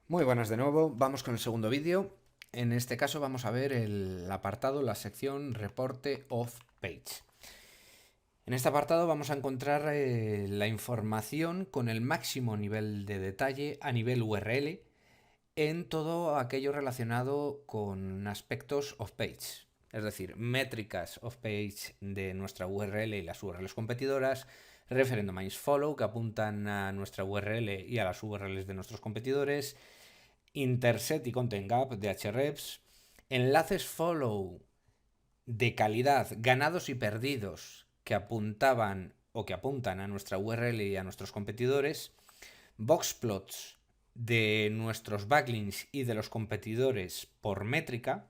Muy buenas de nuevo, vamos con el segundo vídeo. En este caso vamos a ver el apartado, la sección Reporte of Page. En este apartado vamos a encontrar la información con el máximo nivel de detalle a nivel URL en todo aquello relacionado con aspectos of page, es decir, métricas of page de nuestra URL y las URLs competidoras, referendum follow que apuntan a nuestra URL y a las URLs de nuestros competidores, intercept y content gap de hrefs, enlaces follow de calidad ganados y perdidos que apuntaban o que apuntan a nuestra URL y a nuestros competidores, boxplots de nuestros backlinks y de los competidores por métrica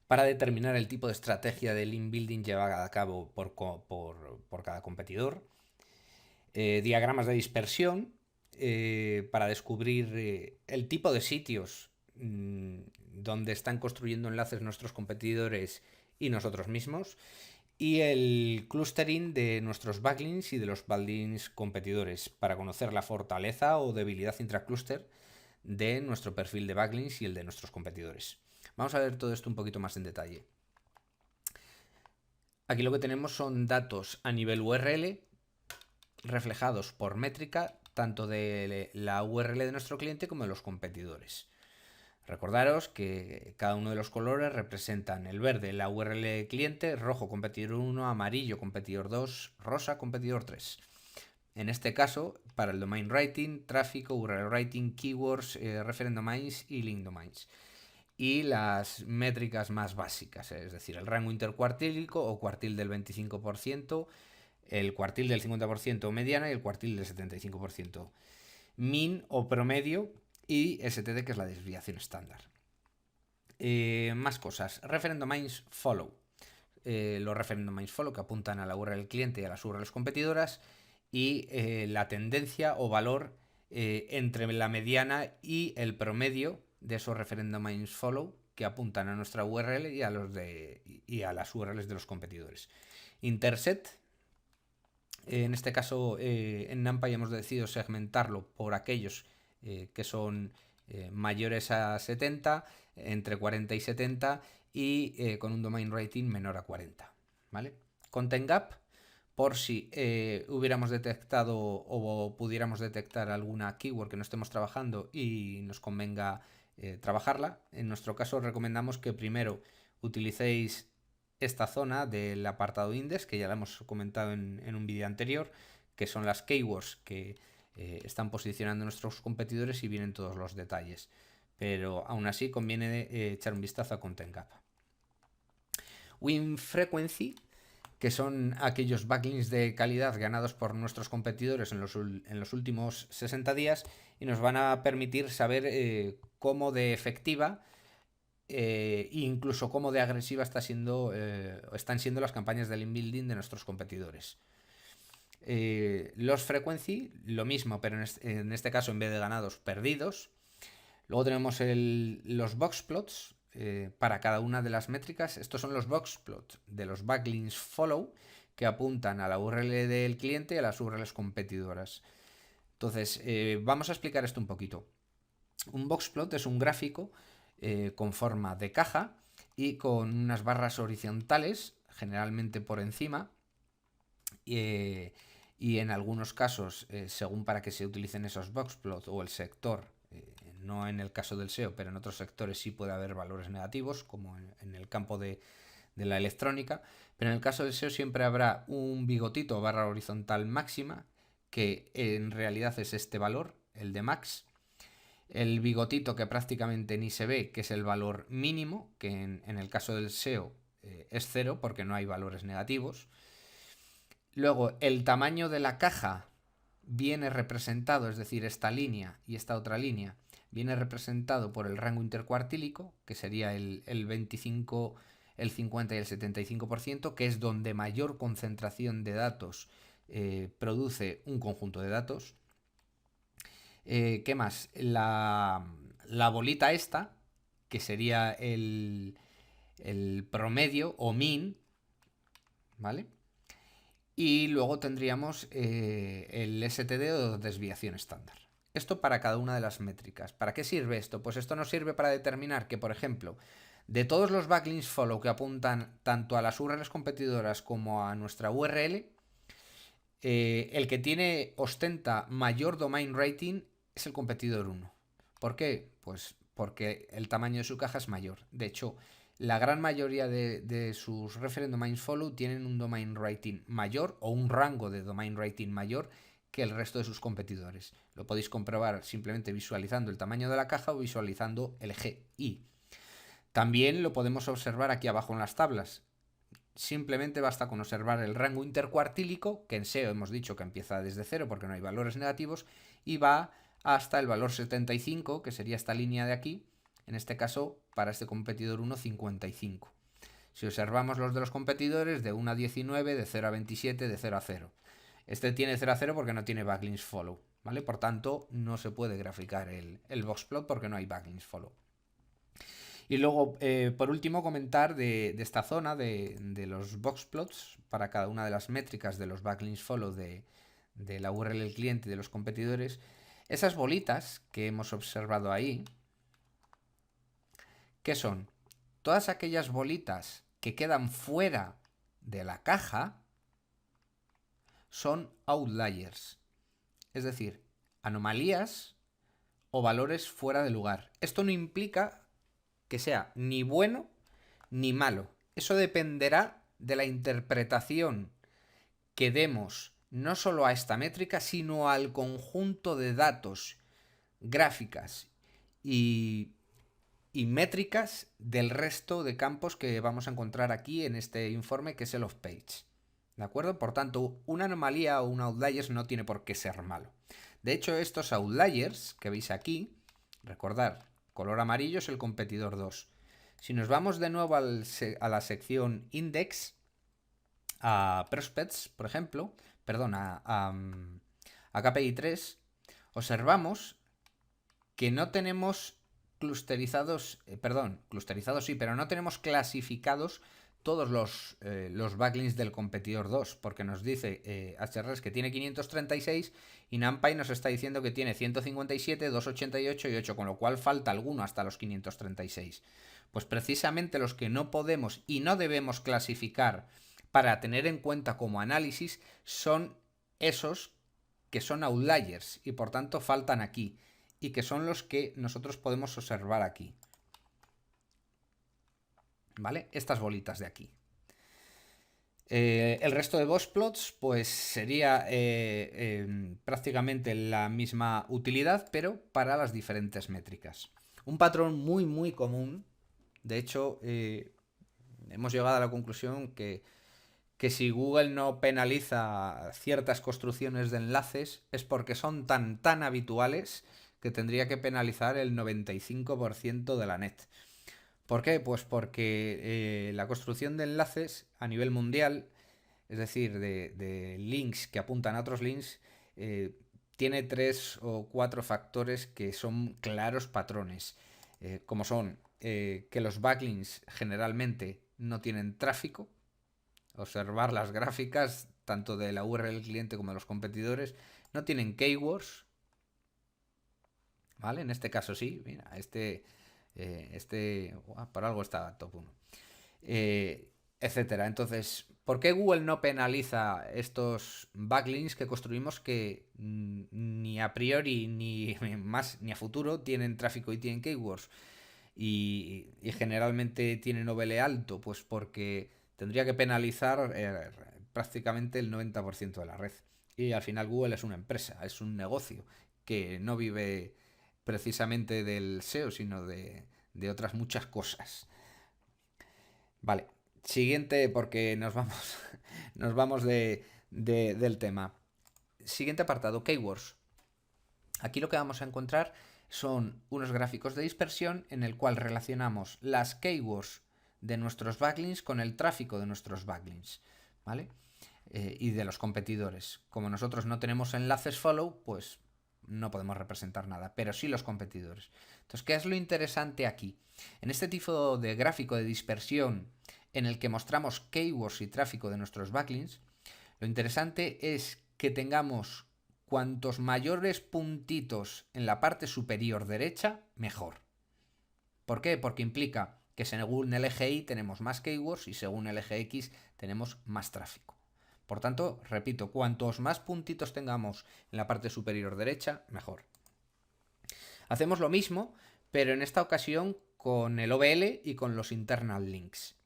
para determinar el tipo de estrategia de link building llevada a cabo por cada competidor, diagramas de dispersión para descubrir el tipo de sitios donde están construyendo enlaces nuestros competidores y nosotros mismos, y el clustering de nuestros backlinks y de los backlinks competidores para conocer la fortaleza o debilidad intracluster de nuestro perfil de backlinks y el de nuestros competidores. Vamos a ver todo esto un poquito más en detalle. Aquí lo que tenemos son datos a nivel URL reflejados por métrica tanto de la URL de nuestro cliente como de los competidores. Recordaros que cada uno de los colores representan el verde, la URL cliente, rojo competidor 1, amarillo competidor 2, rosa competidor 3. En este caso, para el domain rating, tráfico, URL rating, keywords, referent domains y link domains. Y las métricas más básicas, es decir, el rango intercuartílico o cuartil del 25%, el cuartil del 50% mediana y el cuartil del 75%. Min o promedio y STD, que es la desviación estándar. Más cosas. Referent domains follow. Los referent domains follow que apuntan a la URL del cliente y a las URLs competidoras, y la tendencia o valor entre la mediana y el promedio de esos referent domains follow que apuntan a nuestra URL y a las URLs de los competidores. Intercept. En este caso, en NumPy hemos decidido segmentarlo por aquellos que son mayores a 70, entre 40 y 70 y con un domain rating menor a 40. ¿Vale? Content gap, por si hubiéramos detectado o pudiéramos detectar alguna keyword que no estemos trabajando y nos convenga trabajarla. En nuestro caso recomendamos que primero utilicéis esta zona del apartado index, que ya la hemos comentado en un vídeo anterior, que son las keywords que están posicionando nuestros competidores y vienen todos los detalles. Pero aún así conviene echar un vistazo a Content Gap. Win Frequency, que son aquellos backlinks de calidad ganados por nuestros competidores en los últimos 60 días y nos van a permitir saber cómo de efectiva incluso cómo de agresiva están siendo las campañas de link building de nuestros competidores. Los frequency, lo mismo, pero en este caso en vez de ganados, perdidos. Luego tenemos los boxplots para cada una de las métricas. Estos son los boxplots de los backlinks follow que apuntan a la URL del cliente y a las URLs competidoras. Entonces, vamos a explicar esto un poquito. Un boxplot es un gráfico con forma de caja y con unas barras horizontales, generalmente por encima, y en algunos casos, según para que se utilicen esos boxplots o el sector, no en el caso del SEO, pero en otros sectores sí puede haber valores negativos, como en el campo de la electrónica, pero en el caso del SEO siempre habrá un bigotito o barra horizontal máxima, que en realidad es este valor, el de max, el bigotito que prácticamente ni se ve, que es el valor mínimo, que en el caso del SEO es 0 porque no hay valores negativos. Luego, el tamaño de la caja viene representado, es decir, esta línea y esta otra línea, viene representado por el rango intercuartílico, que sería el 25, el 50 y el 75%, que es donde mayor concentración de datos produce un conjunto de datos. ¿Qué más? La bolita esta, que sería el promedio o min, ¿vale? Y luego tendríamos el STD o desviación estándar. Esto para cada una de las métricas. ¿Para qué sirve esto? Pues esto nos sirve para determinar que, por ejemplo, de todos los backlinks follow que apuntan tanto a las URLs competidoras como a nuestra URL, el que ostenta mayor domain rating es el competidor 1. ¿Por qué? Pues porque el tamaño de su caja es mayor. De hecho, la gran mayoría de sus referent domains follow tienen un domain rating mayor o un rango de domain rating mayor que el resto de sus competidores. Lo podéis comprobar simplemente visualizando el tamaño de la caja o visualizando el GI. También lo podemos observar aquí abajo en las tablas. Simplemente basta con observar el rango intercuartílico, que en SEO hemos dicho que empieza desde 0 porque no hay valores negativos, y va hasta el valor 75, que sería esta línea de aquí, en este caso para este competidor 1, 55. Si observamos los de los competidores, de 1 a 19, de 0 a 27, de 0 a 0. Este tiene 0 a 0 porque no tiene backlinks follow, ¿vale? Por tanto, no se puede graficar el boxplot porque no hay backlinks follow. Y luego, por último, comentar de esta zona de los boxplots para cada una de las métricas de los backlinks follow de la URL del cliente y de los competidores. Esas bolitas que hemos observado ahí, ¿qué son? Todas aquellas bolitas que quedan fuera de la caja son outliers, es decir, anomalías o valores fuera de lugar. Esto no implica que sea ni bueno ni malo. Eso dependerá de la interpretación que demos no solo a esta métrica, sino al conjunto de datos, gráficas y métricas del resto de campos que vamos a encontrar aquí en este informe, que es el off-page. ¿De acuerdo? Por tanto, una anomalía o un outliers no tiene por qué ser malo. De hecho, estos outliers que veis aquí, recordad, color amarillo es el competidor 2. Si nos vamos de nuevo a la sección index, a prospects, por ejemplo, perdón, a KPI 3, observamos que no tenemos clusterizados sí, pero no tenemos clasificados todos los backlinks del competidor 2, porque nos dice HRS que tiene 536 y NumPy nos está diciendo que tiene 157, 288 y 8, con lo cual falta alguno hasta los 536. Pues precisamente los que no podemos y no debemos clasificar para tener en cuenta como análisis son esos que son outliers y por tanto faltan aquí y que son los que nosotros podemos observar aquí. ¿Vale? Estas bolitas de aquí. El resto de boxplots pues sería prácticamente la misma utilidad, pero para las diferentes métricas. Un patrón muy común, de hecho, hemos llegado a la conclusión que si Google no penaliza ciertas construcciones de enlaces es porque son tan habituales que tendría que penalizar el 95% de la net. ¿Por qué? Pues porque la construcción de enlaces a nivel mundial, es decir, de links que apuntan a otros links, tiene 3 o 4 factores que son claros patrones, como son que los backlinks generalmente no tienen tráfico. Observar las gráficas tanto de la URL del cliente como de los competidores, no tienen keywords, ¿vale? En este caso sí, mira, por algo está top 1, etcétera. Entonces, ¿por qué Google no penaliza estos backlinks que construimos que ni a priori ni a futuro tienen tráfico y tienen keywords y generalmente tienen OVL alto? Pues porque tendría que penalizar prácticamente el 90% de la red. Y al final Google es una empresa, es un negocio que no vive precisamente del SEO, sino de otras muchas cosas. Vale, siguiente, porque nos vamos del tema. Siguiente apartado, keywords. Aquí lo que vamos a encontrar son unos gráficos de dispersión en el cual relacionamos las keywords de nuestros backlinks con el tráfico de nuestros backlinks, ¿vale? Y de los competidores. Como nosotros no tenemos enlaces follow, pues no podemos representar nada, pero sí los competidores. Entonces, ¿qué es lo interesante aquí? En este tipo de gráfico de dispersión en el que mostramos keywords y tráfico de nuestros backlinks, lo interesante es que tengamos cuantos mayores puntitos en la parte superior derecha, mejor. ¿Por qué? Porque implica que según el eje Y tenemos más keywords y según el eje X tenemos más tráfico. Por tanto, repito, cuantos más puntitos tengamos en la parte superior derecha, mejor. Hacemos lo mismo, pero en esta ocasión con el OBL y con los internal links.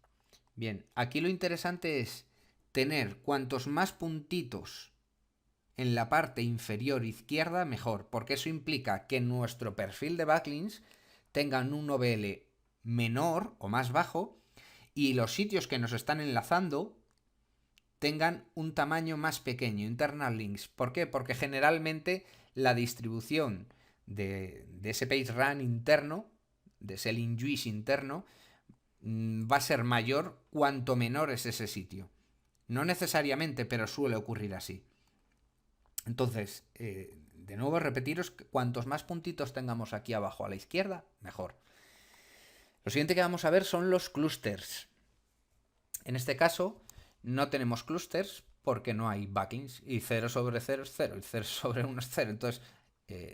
Bien, aquí lo interesante es tener cuantos más puntitos en la parte inferior izquierda, mejor, porque eso implica que nuestro perfil de backlinks tengan un OBL menor o más bajo y los sitios que nos están enlazando tengan un tamaño más pequeño, internal links. ¿Por qué? Porque generalmente la distribución de ese PageRank interno, de ese link juice interno, va a ser mayor cuanto menor es ese sitio. No necesariamente, pero suele ocurrir así. Entonces, de nuevo repetiros que cuantos más puntitos tengamos aquí abajo a la izquierda, mejor. Lo siguiente que vamos a ver son los clusters. En este caso, no tenemos clusters porque no hay backlinks y 0 sobre 0 es 0 y 0 sobre 1 es 0. Entonces,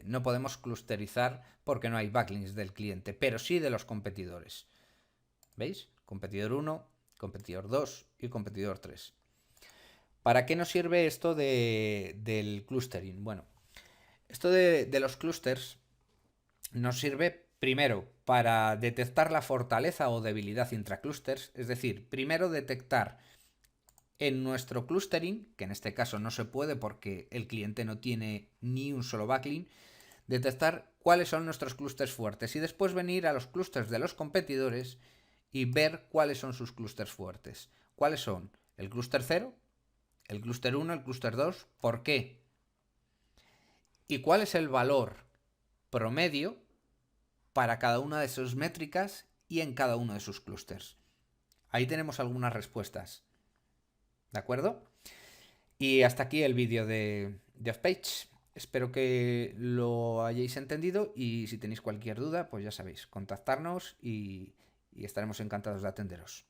no podemos clusterizar porque no hay backlinks del cliente, pero sí de los competidores. ¿Veis? Competidor 1, competidor 2 y competidor 3. ¿Para qué nos sirve esto del clustering? Bueno, esto de los clusters nos sirve primero para detectar la fortaleza o debilidad intraclusters, es decir, primero detectar en nuestro clustering, que en este caso no se puede porque el cliente no tiene ni un solo backlink, detectar cuáles son nuestros clusters fuertes y después venir a los clusters de los competidores y ver cuáles son sus clusters fuertes. ¿Cuáles son? El clúster 0, el clúster 1, el clúster 2. ¿Por qué? ¿Y cuál es el valor promedio para cada una de sus métricas y en cada uno de sus clústeres? Ahí tenemos algunas respuestas. ¿De acuerdo? Y hasta aquí el vídeo de Offpage. Espero que lo hayáis entendido y si tenéis cualquier duda, pues ya sabéis, contactarnos y estaremos encantados de atenderos.